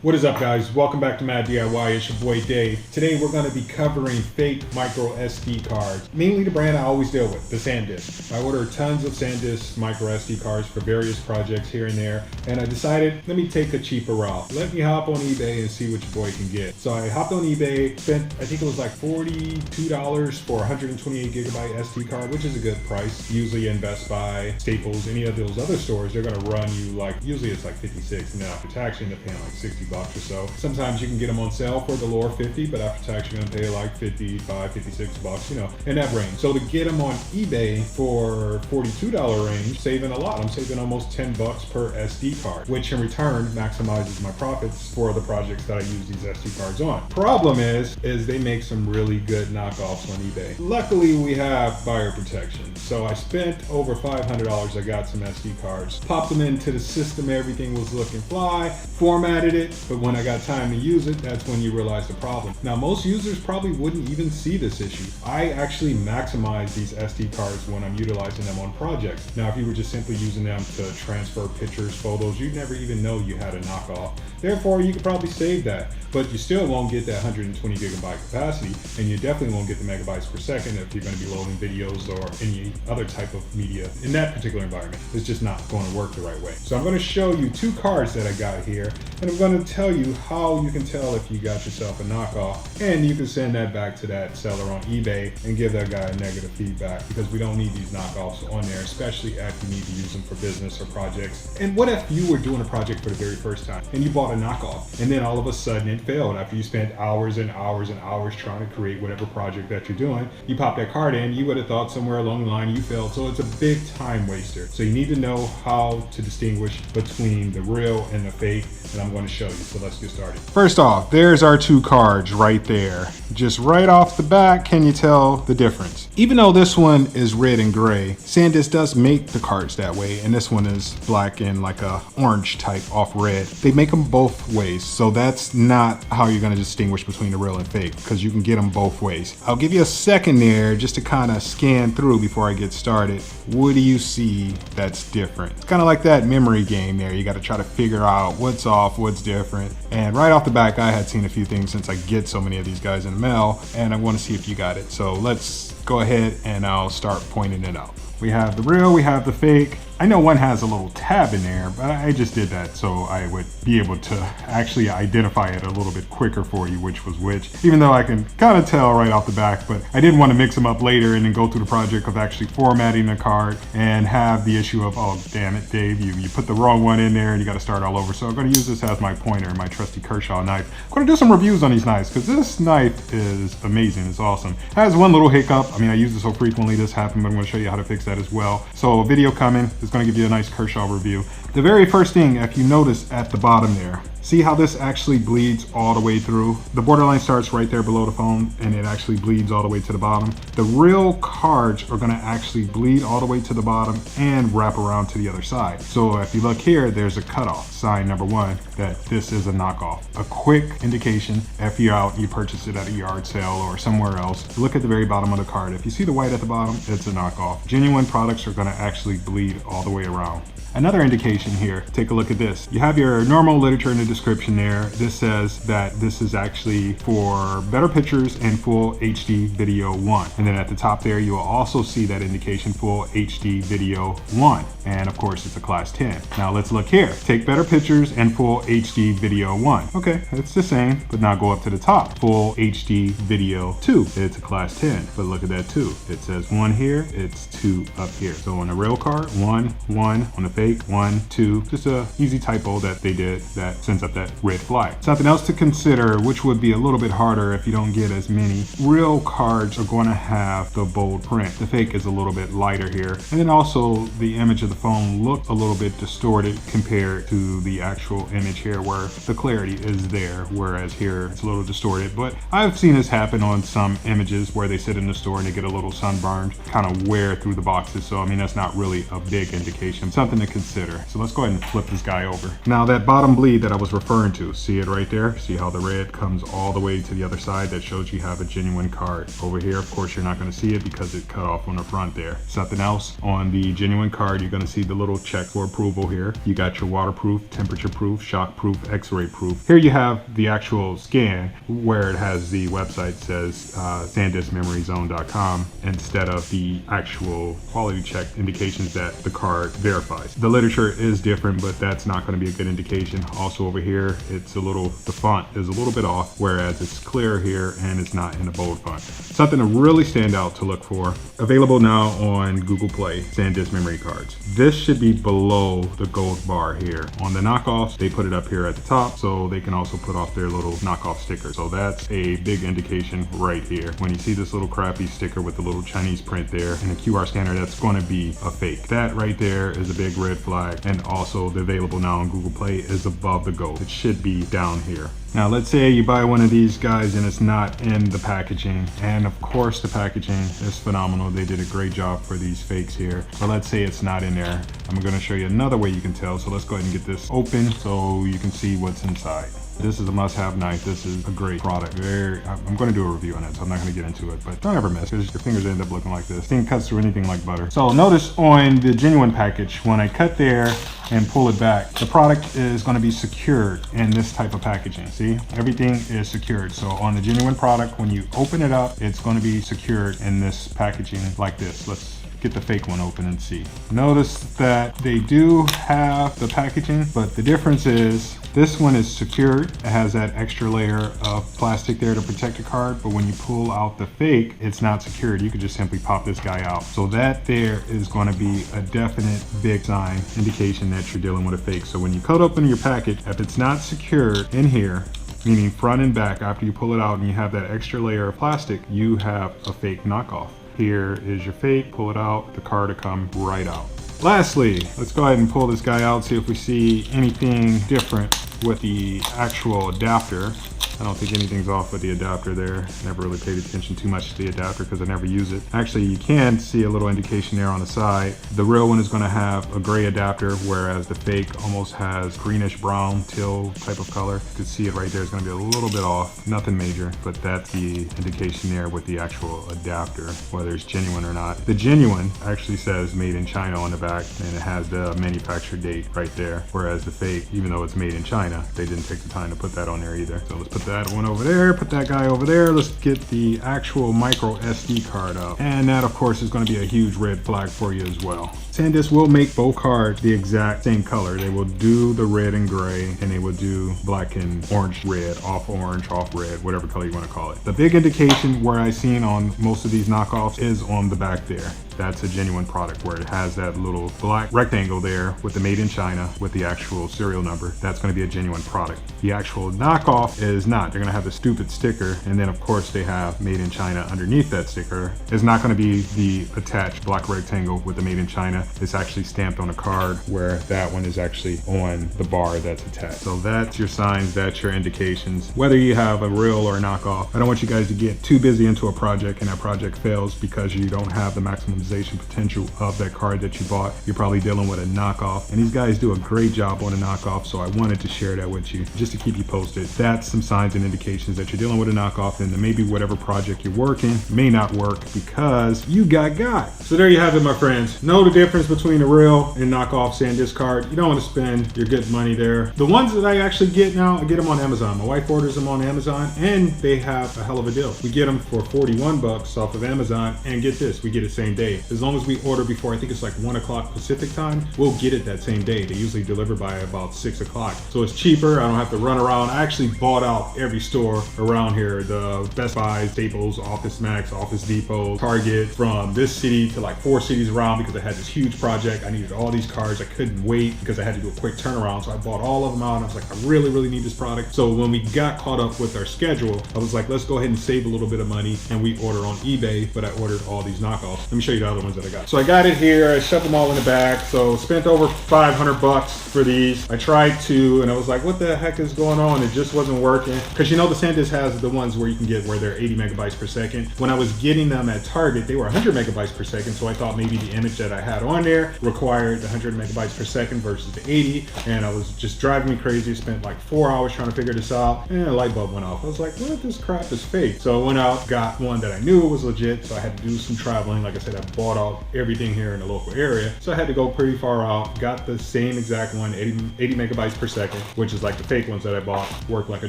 What is up, guys? Welcome back to Mad DIY. It's your boy Dave. Today we're going to be covering fake micro SD cards. Mainly the brand I always deal with, the SanDisk. I order tons of SanDisk micro SD cards for various projects here and there, and I decided, let me take a cheaper route. Let me hop on eBay and see what your boy can get. So I hopped on eBay, spent, I think it was like $42 for a 128 gigabyte SD card, which is a good price. Usually in Best Buy, Staples, any of those other stores, they're going to run you like, usually it's like 56, and then after tax you end up paying like 60 bucks or so. Sometimes you can get them on sale for the lower 50, but after tax you're gonna pay like 55, 56 bucks, you know, in that range. So to get them on eBay for $42 range, saving a lot. I'm saving almost 10 bucks per SD card, which in return maximizes my profits for the projects that I use these SD cards on. Problem is they make some really good knockoffs on eBay. Luckily we have buyer protection. So I spent over $500. I got some SD cards, popped them into the system, everything was looking fly, formatted it, but when I got time to use it, that's when you realize the problem. Now, most users probably wouldn't even see this issue. I actually maximize these SD cards when I'm utilizing them on projects. Now, if you were just simply using them to transfer pictures, photos, you'd never even know you had a knockoff. Therefore, you could probably save that, but you still won't get that 120 gigabyte capacity, and you definitely won't get the megabytes per second if you're going to be loading videos or any other type of media in that particular environment. It's just not going to work the right way. So I'm going to show you two cards that I got here, and I'm going to tell you how you can tell if you got yourself a knockoff, and you can send that back to that seller on eBay and give that guy a negative feedback, because we don't need these knockoffs on there, especially if you need to use them for business or projects. And what if you were doing a project for the very first time and you bought a knockoff, and then all of a sudden it failed after you spent hours and hours and hours trying to create whatever project that you're doing? You pop that card in, you would have thought somewhere along the line you failed. So it's a big time waster. So you need to know how to distinguish between the real and the fake, and I'm going to show you. So let's get started. First off, there's our two cards right there. Just right off the bat, can you tell the difference? Even though this one is red and gray, SanDisk does make the cards that way, and this one is black and like a orange type off red. They make them both ways, so that's not how you're going to distinguish between the real and fake, because you can get them both ways. I'll give you a second there just to kind of scan through before I get started. What do you see that's different? It's kind of like that memory game there. You got to try to figure out what's off, what's different. And right off the back, I had seen a few things since I get so many of these guys in the mail, and I want to see if you got it. So let's go ahead and I'll start pointing it out. We have the real, we have the fake. I know one has a little tab in there, but I just did that so I would be able to actually identify it a little bit quicker for you, which was which, even though I can kind of tell right off the back, but I didn't want to mix them up later and then go through the project of actually formatting the card and have the issue of, oh, damn it, Dave, you put the wrong one in there and you got to start all over. So I'm going to use this as my pointer, my trusty Kershaw knife. I'm going to do some reviews on these knives because this knife is amazing. It's awesome. It has one little hiccup. I mean, I use it so frequently this happened, but I'm going to show you how to fix that as well. So a video coming is going to give you a nice Kershaw review. The very first thing, if you notice at the bottom there, see how this actually bleeds all the way through? The borderline starts right there below the phone and it actually bleeds all the way to the bottom. The real cards are gonna actually bleed all the way to the bottom and wrap around to the other side. So if you look here, there's a cutoff, sign number one, that this is a knockoff. A quick indication, if you're out, you purchase it at a yard sale or somewhere else, look at the very bottom of the card. If you see the white at the bottom, it's a knockoff. Genuine products are gonna actually bleed all the way around. Another indication here, take a look at this. You have your normal literature in the description there. This says that this is actually for better pictures and full HD video 1. And then at the top there, you will also see that indication full HD video 1. And of course, it's a class 10. Now let's look here. Take better pictures and full HD video 1. Okay, it's the same, but now go up to the top. Full HD video 2. It's a class 10, but look at that 2. It says 1 here, it's 2 up here. So on the real card, 1, 1. On the fake, 1, 2, just a easy typo that they did that sends up that red flag. Something else to consider, which would be a little bit harder if you don't get as many, real cards are going to have the bold print. The fake is a little bit lighter here. And then also the image of the phone looks a little bit distorted compared to the actual image here where the clarity is there, whereas here it's a little distorted. But I've seen this happen on some images where they sit in the store and they get a little sunburned, kind of wear through the boxes. So I mean, that's not really a big indication. Something to consider. So let's go ahead and flip this guy over. Now that bottom bleed that I was referring to, see it right there? See how the red comes all the way to the other side? That shows you have a genuine card. Over here, of course, you're not going to see it because it cut off on the front there. Something else on the genuine card, you're going to see the little check for approval here. You got your waterproof, temperature proof, shock proof, x-ray proof. Here you have the actual scan where it has the website says SandiskMemoryZone.com instead of the actual quality check indications that the card verifies. The literature is different, but that's not going to be a good indication. Also over here, it's a little, the font is a little bit off, whereas it's clear here and it's not in a bold font. Something to really stand out to look for. Available now on Google Play, SanDisk memory cards. This should be below the gold bar here. On the knockoffs, they put it up here at the top so they can also put off their little knockoff sticker. So that's a big indication right here. When you see this little crappy sticker with the little Chinese print there and a QR scanner, that's going to be a fake. That right there is a big red flag. And also the available now on Google Play is above the gold. It should be down here. Now let's say you buy one of these guys and it's not in the packaging, and of course the packaging is phenomenal. They did a great job for these fakes here, but let's say it's not in there. I'm going to show you another way you can tell. So let's go ahead and get this open so you can see what's inside. This is a must-have knife. This is a great product. I'm going to do a review on it, so I'm not going to get into it, but don't ever miss because your fingers end up looking like this. Thing cuts through anything like butter. So notice on the genuine package, when I cut there and pull it back, the product is going to be secured in this type of packaging. See, everything is secured. So on the genuine product, when you open it up, it's going to be secured in this packaging like this. Let's get the fake one open and see. Notice that they do have the packaging, but the difference is this one is secured. It has that extra layer of plastic there to protect the card, but when you pull out the fake, it's not secured. You could just simply pop this guy out. So that there is going to be a definite big sign indication that you're dealing with a fake. So when you cut open your package, if it's not secured in here, meaning front and back, after you pull it out and you have that extra layer of plastic, you have a fake knockoff. Here is your fake, pull it out, the card will come right out. Lastly, let's go ahead and pull this guy out, see if we see anything different with the actual adapter. I don't think anything's off with the adapter there. Never really paid attention too much to the adapter because I never use it. Actually, you can see a little indication there on the side. The real one is going to have a gray adapter, whereas the fake almost has greenish brown teal type of color. You can see it right there. It's going to be a little bit off. Nothing major, but that's the indication there with the actual adapter, whether it's genuine or not. The genuine actually says made in China on the back, and it has the manufacture date right there. Whereas the fake, even though it's made in China, they didn't take the time to put that on there either. So let's put that one over there, put that guy over there. Let's get the actual micro SD card out. And that of course is going to be a huge red flag for you as well. SanDisk will make both cards the exact same color. They will do the red and gray, and they will do black and orange red, off orange, off red, whatever color you want to call it. The big indication where I've seen on most of these knockoffs is on the back there. That's a genuine product where it has that little black rectangle there with the made in China with the actual serial number. That's going to be a genuine product. The actual knockoff is not. They're going to have the stupid sticker, and then of course they have made in China underneath that sticker. It's not going to be the attached black rectangle with the made in China. It's actually stamped on a card, where that one is actually on the bar that's attached. So that's your signs, that's your indications, whether you have a real or a knockoff. I don't want you guys to get too busy into a project and that project fails because you don't have the maximization potential of that card that you bought. You're probably dealing with a knockoff, and these guys do a great job on a knockoff, so I wanted to share that with you just to keep you posted. That's some signs and indications that you're dealing with a knockoff, and then maybe whatever project you're working may not work because you got. So there you have it, my friends. Know the difference between a real and knockoff SanDisk card. You don't want to spend your good money there. The ones that I actually get now, I get them on Amazon. My wife orders them on Amazon, and they have a hell of a deal. We get them for $41 off of Amazon, and get this, we get it same day. As long as we order before, I think it's like 1 o'clock Pacific time, we'll get it that same day. They usually deliver by about 6 o'clock. So it's cheaper. I don't have to run around. I actually bought out every store around here. The Best Buy, Staples, Office Max, Office Depot, Target, from this city to like 4 cities around because I had this huge project. I needed all these cards. I couldn't wait because I had to do a quick turnaround. So I bought all of them out, and I was like, I really need this product. So when we got caught up with our schedule, I was like, let's go ahead and save a little bit of money, and we order on eBay, but I ordered all these knockoffs. Let me show you the other ones that I got. So I got it here. I shoved them all in the bag. So spent over $500 for these. I tried to, and I was like, what the heck is going on? It just wasn't working. Because you know the SanDisk has the ones where you can get where they're 80 megabytes per second. When I was getting them at Target, they were 100 megabytes per second. So I thought maybe the image that I had on there required the 100 megabytes per second versus the 80. And I was just driving me crazy. Spent like 4 hours trying to figure this out. And a light bulb went off. I was like, what? This crap is fake. So I went out, got one that I knew was legit. So I had to do some traveling. Like I said, I bought out everything here in the local area. So I had to go pretty far out. Got the same exact one, 80 megabytes per second, which is like the fake ones that I bought. Worked like a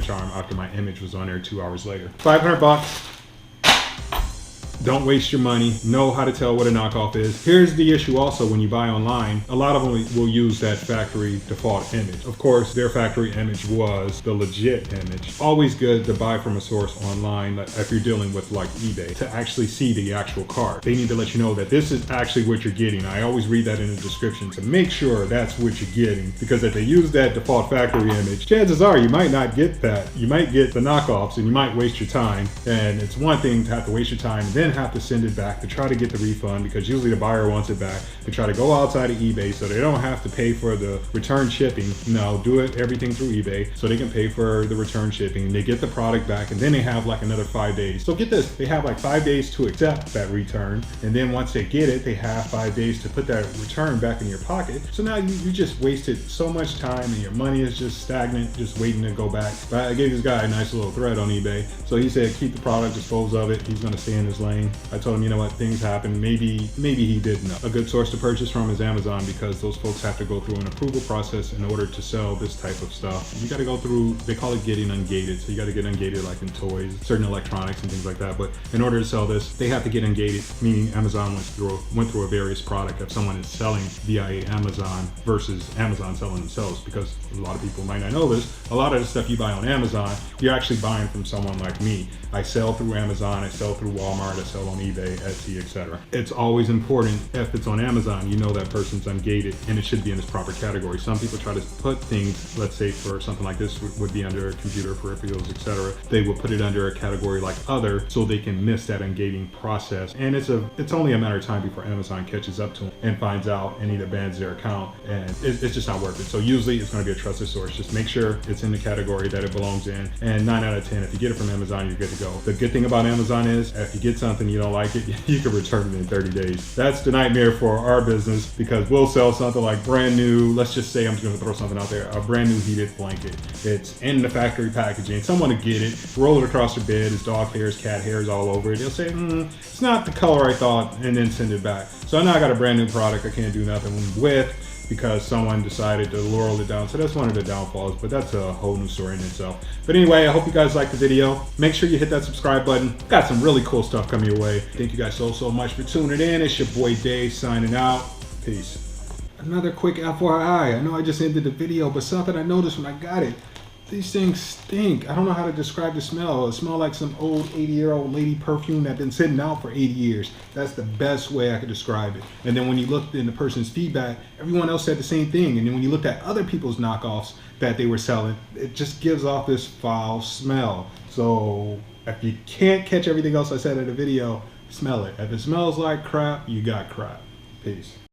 charm after my image was on there 2 hours later. 500 bucks. Don't waste your money. Know how to tell what a knockoff is. Here's the issue also when you buy online. A lot of them will use that factory default image. Of course, their factory image was the legit image. Always good to buy from a source online if you're dealing with like eBay to actually see the actual card. They need to let you know that this is actually what you're getting. I always read that in the description to make sure that's what you're getting, because if they use that default factory image, chances are you might not get that. You might get the knockoffs and you might waste your time. And it's one thing to have to waste your time and then have to send it back to try to get the refund, because usually the buyer wants it back. They try to go outside of eBay so they don't have to pay for the return shipping. No, do it everything through eBay so they can pay for the return shipping. They get the product back and then they have like another 5 days. So get this, they have like 5 days to accept that return, and then once they get it, they have 5 days to put that return back in your pocket. So now you just wasted so much time and your money is just stagnant, just waiting to go back. But I gave this guy a nice little thread on eBay. So he said keep the product, dispose of it. He's gonna stay in his lane. I told him, you know what, things happen. Maybe he didn't know. A good source to purchase from is Amazon, because those folks have to go through an approval process in order to sell this type of stuff. You got to go through, they call it getting ungated. So you got to get ungated like in toys, certain electronics and things like that. But in order to sell this, they have to get ungated, meaning Amazon went through a various product if someone is selling via Amazon versus Amazon selling themselves, because a lot of people might not know this. A lot of the stuff you buy on Amazon, you're actually buying from someone like me. I sell through Amazon, I sell through Walmart, I sell on eBay, Etsy, etc. It's always important, if it's on Amazon, you know that person's ungated and it should be in its proper category. Some people try to put things, let's say for something like this would be under computer peripherals, etc. They will put it under a category like other, so they can miss that ungating process. And it's only a matter of time before Amazon catches up to them and finds out and either bans their account, and it's just not worth it. So usually it's going to be a trusted source. Just make sure it's in the category that it belongs in, and 9 out of 10, if you get it from Amazon, you're good to go. The good thing about Amazon is if you get something you don't like it, you can return it in 30 days. That's the nightmare for our business, because we'll sell something like brand new, let's just say, I'm just going to throw something out there, a brand new heated blanket. It's in the factory packaging. Someone will get it, roll it across their bed, it's dog hairs, cat hairs all over it. They'll say, it's not the color I thought, and then send it back. So now I got a brand new product I can't do nothing with, because someone decided to lower it down. So that's one of the downfalls, but that's a whole new story in itself. But anyway, I hope you guys liked the video. Make sure you hit that subscribe button. Got some really cool stuff coming your way. Thank you guys so much for tuning in. It's your boy Dave signing out. Peace. Another quick FYI. I know I just ended the video, but something I noticed when I got it. These things stink. I don't know how to describe the smell. It smells like some old 80-year-old lady perfume that's been sitting out for 80 years. That's the best way I could describe it. And then when you looked in the person's feedback, everyone else said the same thing. And then when you looked at other people's knockoffs that they were selling, it just gives off this foul smell. So if you can't catch everything else I said in the video, smell it. If it smells like crap, you got crap. Peace.